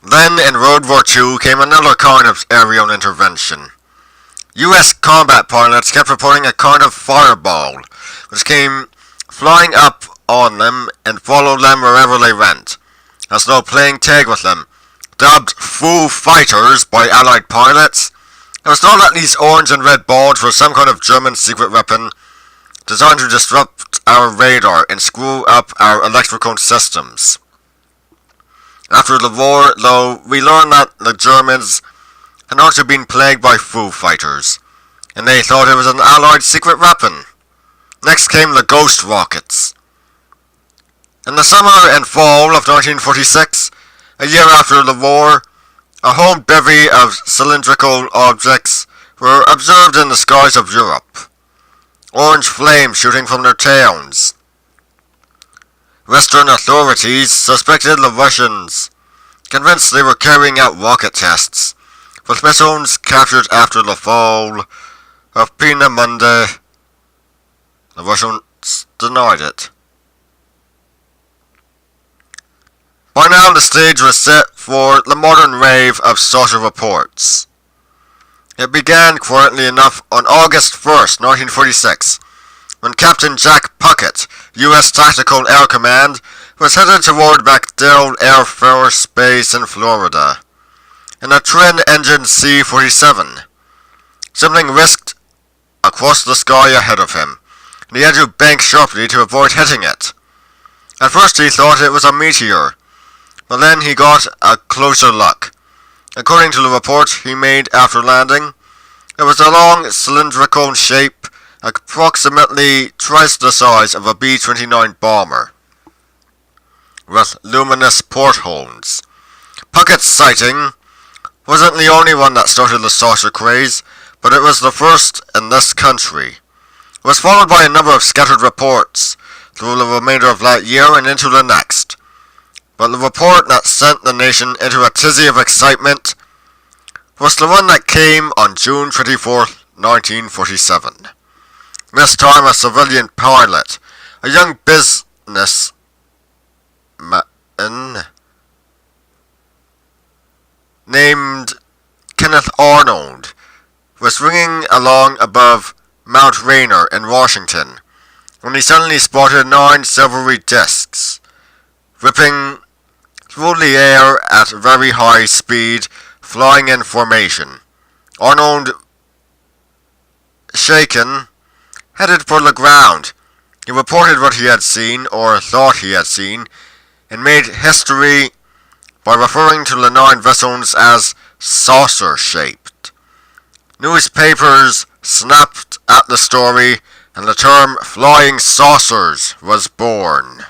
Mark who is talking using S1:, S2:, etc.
S1: Then in World War II came another kind of aerial intervention. US combat pilots kept reporting a kind of fireball, which came flying up on them and followed them wherever they went, as though playing tag with them. Dubbed Foo Fighters by Allied pilots, it was thought that these orange and red balls were some kind of German secret weapon designed to disrupt our radar and screw up our electrical systems. After the war, though, we learned that the Germans had also been plagued by Foo Fighters, and they thought it was an Allied secret weapon. Next came the ghost rockets. In the summer and fall of 1946, a year after the war, a home bevy of cylindrical objects were observed in the skies of Europe. Orange flames shooting from their tails. Western authorities suspected the Russians, convinced they were carrying out rocket tests, with missiles captured after the fall of Peenemünde. The Russians denied it. By now the stage was set for the modern wave of saucer reports. It began, quietly enough, on August 1st, 1946, when Captain Jack Puckett, U.S. Tactical Air Command, was headed toward MacDill Air Force Base in Florida, in a twin-engine C-47. Something whisked across the sky ahead of him, and he had to bank sharply to avoid hitting it. At first he thought it was a meteor, but then he got a closer look. According to the report he made after landing, it was a long cylindrical shape, approximately twice the size of a B-29 bomber, with luminous portholes. Puckett's sighting wasn't the only one that started the saucer craze, but it was the first in this country. It was followed by a number of scattered reports through the remainder of that year and into the next. But the report that sent the nation into a tizzy of excitement was the one that came on June 24, 1947. This time a civilian pilot, a young businessman named Kenneth Arnold, was ringing along above Mount Rainier in Washington when he suddenly spotted 9 silvery discs, ripping through the air at very high speed, flying in formation. Arnold, shaken, headed for the ground. He reported what he had seen, or thought he had seen, and made history by referring to the 9 vessels as saucer-shaped. Newspapers snapped at the story, and the term flying saucers was born.